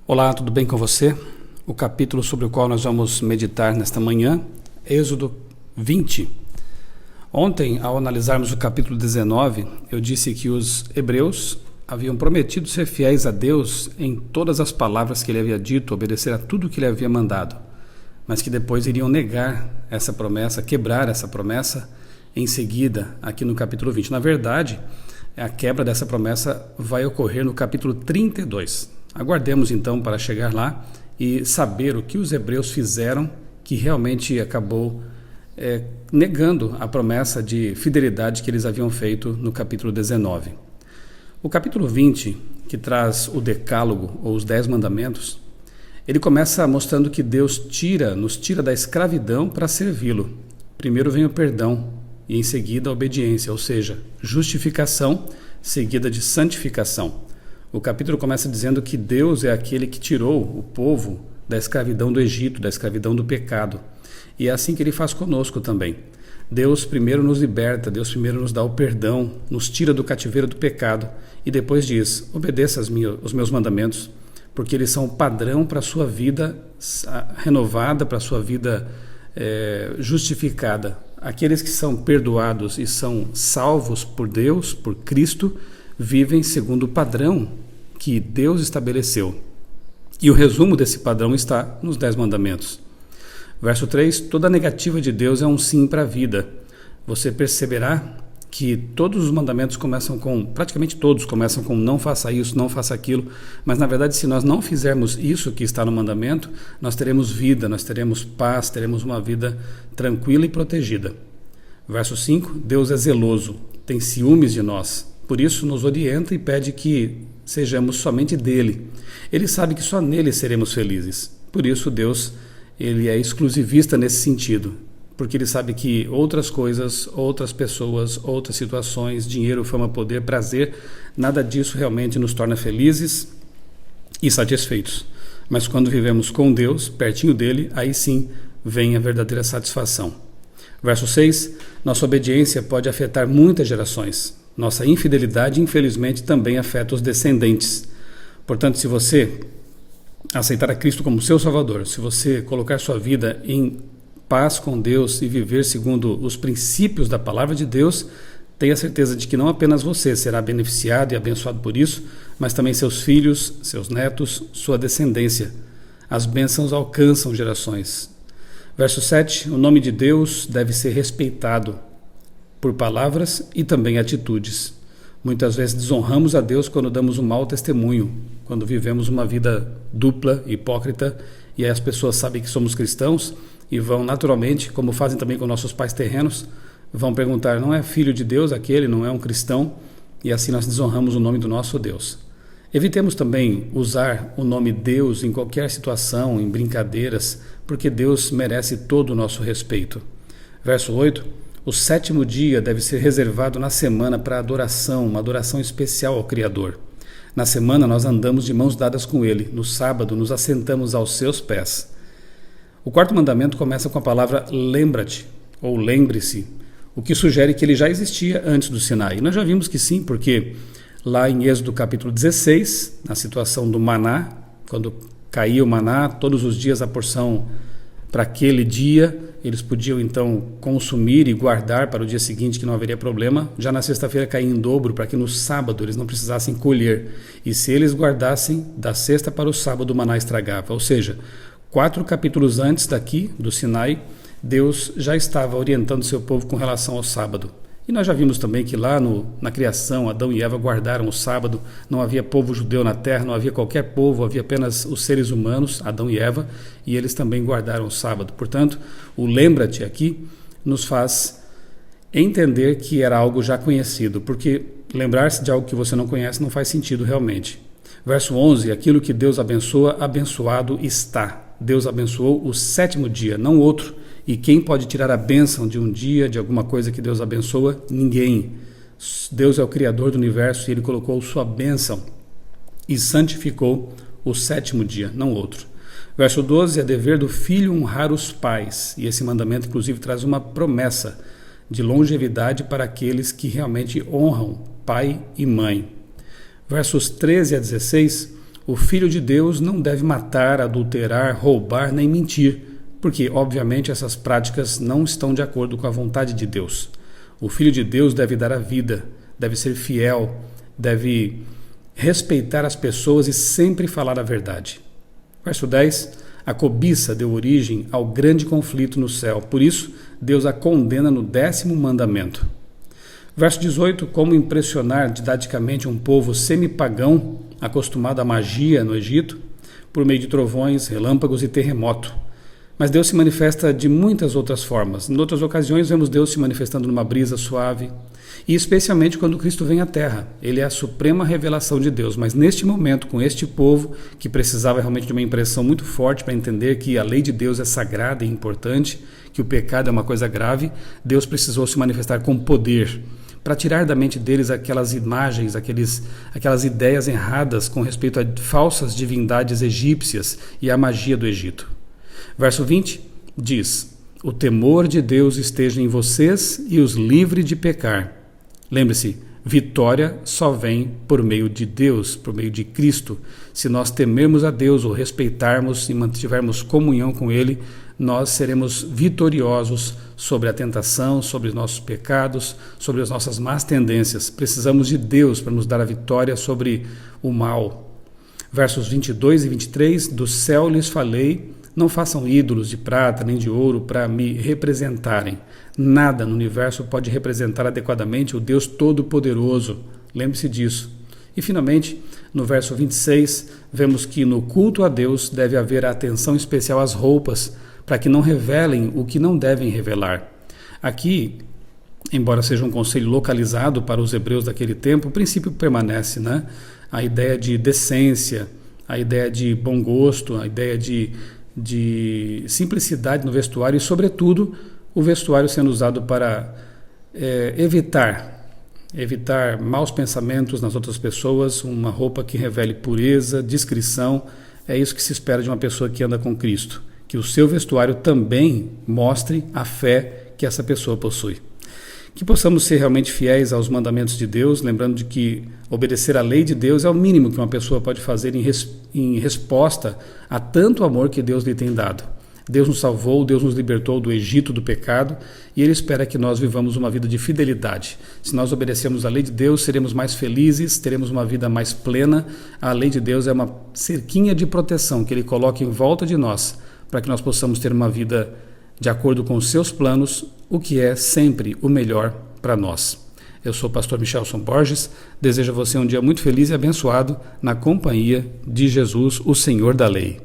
Olá, tudo bem com você? O capítulo sobre o qual nós vamos meditar nesta manhã, Êxodo 20. Ontem, ao analisarmos o capítulo 19, eu disse que os hebreus haviam prometido ser fiéis a Deus em todas as palavras que ele havia dito, obedecer a tudo que ele havia mandado, mas que depois iriam negar essa promessa, quebrar essa promessa em seguida, aqui no capítulo 20. Na verdade, a quebra dessa promessa vai ocorrer no capítulo 32. Aguardemos então para chegar lá e saber o que os hebreus fizeram que realmente acabou negando a promessa de fidelidade que eles haviam feito no capítulo 19. O capítulo 20, que traz o decálogo ou os 10 mandamentos, ele começa mostrando que Deus nos tira da escravidão para servi-lo. Primeiro vem o perdão e em seguida a obediência, ou seja, justificação seguida de santificação. O capítulo começa dizendo que Deus é aquele que tirou o povo da escravidão do Egito, da escravidão do pecado. E é assim que ele faz conosco também. Deus primeiro nos liberta, Deus primeiro nos dá o perdão, nos tira do cativeiro do pecado e depois diz: obedeça os meus mandamentos, porque eles são o padrão para a sua vida renovada, para a sua vida justificada. Aqueles que são perdoados e são salvos por Deus, por Cristo, vivem segundo o padrão que Deus estabeleceu. E o resumo desse padrão está nos 10 mandamentos. Verso 3, toda negativa de Deus é um sim para a vida. Você perceberá que todos os mandamentos praticamente todos começam com não faça isso, não faça aquilo, mas na verdade se nós não fizermos isso que está no mandamento, nós teremos vida, nós teremos paz, teremos uma vida tranquila e protegida. Verso 5, Deus é zeloso, tem ciúmes de nós, por isso nos orienta e pede que sejamos somente dele. Ele sabe que só nele seremos felizes, por isso Deus ele é exclusivista nesse sentido, porque ele sabe que outras coisas, outras pessoas, outras situações, dinheiro, fama, poder, prazer, nada disso realmente nos torna felizes e satisfeitos. Mas quando vivemos com Deus, pertinho dele, aí sim vem a verdadeira satisfação. Verso 6, nossa obediência pode afetar muitas gerações. Nossa infidelidade, infelizmente, também afeta os descendentes. Portanto, se você aceitar a Cristo como seu Salvador, se você colocar sua vida em paz com Deus e viver segundo os princípios da palavra de Deus, tenha certeza de que não apenas você será beneficiado e abençoado por isso, mas também seus filhos, seus netos, sua descendência. As bênçãos alcançam gerações. Verso 7, o nome de Deus deve ser respeitado por palavras e também atitudes. Muitas vezes desonramos a Deus quando damos um mau testemunho, quando vivemos uma vida dupla, hipócrita, e aí as pessoas sabem que somos cristãos e vão naturalmente, como fazem também com nossos pais terrenos, vão perguntar: não é filho de Deus aquele, não é um cristão? E assim nós desonramos o nome do nosso Deus. Evitemos também usar o nome Deus em qualquer situação, em brincadeiras, porque Deus merece todo o nosso respeito. Verso 8, o 7º dia deve ser reservado na semana para adoração, uma adoração especial ao Criador. Na semana nós andamos de mãos dadas com Ele, no sábado nos assentamos aos seus pés. O 4º mandamento começa com a palavra lembra-te, ou lembre-se, o que sugere que ele já existia antes do Sinai. E nós já vimos que sim, porque lá em Êxodo capítulo 16, na situação do maná, quando caía o maná, todos os dias a porção para aquele dia, eles podiam então consumir e guardar para o dia seguinte, que não haveria problema. Já na sexta-feira caía em dobro, para que no sábado eles não precisassem colher. E se eles guardassem, da sexta para o sábado o maná estragava. Ou seja, 4 capítulos antes daqui, do Sinai, Deus já estava orientando seu povo com relação ao sábado. E nós já vimos também que lá na criação, Adão e Eva guardaram o sábado, não havia povo judeu na terra, não havia qualquer povo, havia apenas os seres humanos, Adão e Eva, e eles também guardaram o sábado. Portanto, o lembra-te aqui nos faz entender que era algo já conhecido, porque lembrar-se de algo que você não conhece não faz sentido realmente. Verso 11, aquilo que Deus abençoa, abençoado está. Deus abençoou o 7º dia, não outro. E quem pode tirar a bênção de um dia, de alguma coisa que Deus abençoa? Ninguém. Deus é o Criador do universo e Ele colocou sua bênção e santificou o 7º dia, não outro. Verso 12, é dever do filho honrar os pais. E esse mandamento, inclusive, traz uma promessa de longevidade para aqueles que realmente honram pai e mãe. Versos 13 a 16, O Filho de Deus não deve matar, adulterar, roubar nem mentir, porque, obviamente, essas práticas não estão de acordo com a vontade de Deus. O Filho de Deus deve dar a vida, deve ser fiel, deve respeitar as pessoas e sempre falar a verdade. Verso 10. A cobiça deu origem ao grande conflito no céu, por isso Deus a condena no 10º mandamento. Verso 18. Como impressionar didaticamente um povo semipagão acostumado à magia no Egito, por meio de trovões, relâmpagos e terremoto. Mas Deus se manifesta de muitas outras formas. Em outras ocasiões vemos Deus se manifestando numa brisa suave, e especialmente quando Cristo vem à Terra. Ele é a suprema revelação de Deus, mas neste momento, com este povo, que precisava realmente de uma impressão muito forte para entender que a lei de Deus é sagrada e importante, que o pecado é uma coisa grave, Deus precisou se manifestar com poder, para tirar da mente deles aquelas imagens, aquelas ideias erradas com respeito a falsas divindades egípcias e à magia do Egito. Verso 20 diz: o temor de Deus esteja em vocês e os livre de pecar. Lembre-se, vitória só vem por meio de Deus, por meio de Cristo. Se nós temermos a Deus, o respeitarmos e mantivermos comunhão com Ele, nós seremos vitoriosos sobre a tentação, sobre os nossos pecados, sobre as nossas más tendências. Precisamos de Deus para nos dar a vitória sobre o mal. Versos 22 e 23, do céu lhes falei, não façam ídolos de prata nem de ouro para me representarem. Nada no universo pode representar adequadamente o Deus Todo-Poderoso. Lembre-se disso. E finalmente, no verso 26, vemos que no culto a Deus deve haver atenção especial às roupas, para que não revelem o que não devem revelar. Aqui, embora seja um conselho localizado para os hebreus daquele tempo, o princípio permanece, né? A ideia de decência, a ideia de bom gosto, a ideia de simplicidade no vestuário e, sobretudo, o vestuário sendo usado para evitar maus pensamentos nas outras pessoas, uma roupa que revele pureza, discrição. É isso que se espera de uma pessoa que anda com Cristo, que o seu vestuário também mostre a fé que essa pessoa possui. Que possamos ser realmente fiéis aos mandamentos de Deus, lembrando de que obedecer à lei de Deus é o mínimo que uma pessoa pode fazer em resposta a tanto amor que Deus lhe tem dado. Deus nos salvou, Deus nos libertou do Egito, do pecado, e Ele espera que nós vivamos uma vida de fidelidade. Se nós obedecermos à lei de Deus, seremos mais felizes, teremos uma vida mais plena. A lei de Deus é uma cerquinha de proteção que Ele coloca em volta de nós, para que nós possamos ter uma vida de acordo com os seus planos, o que é sempre o melhor para nós. Eu sou o pastor Michelson Borges, desejo a você um dia muito feliz e abençoado na companhia de Jesus, o Senhor da Lei.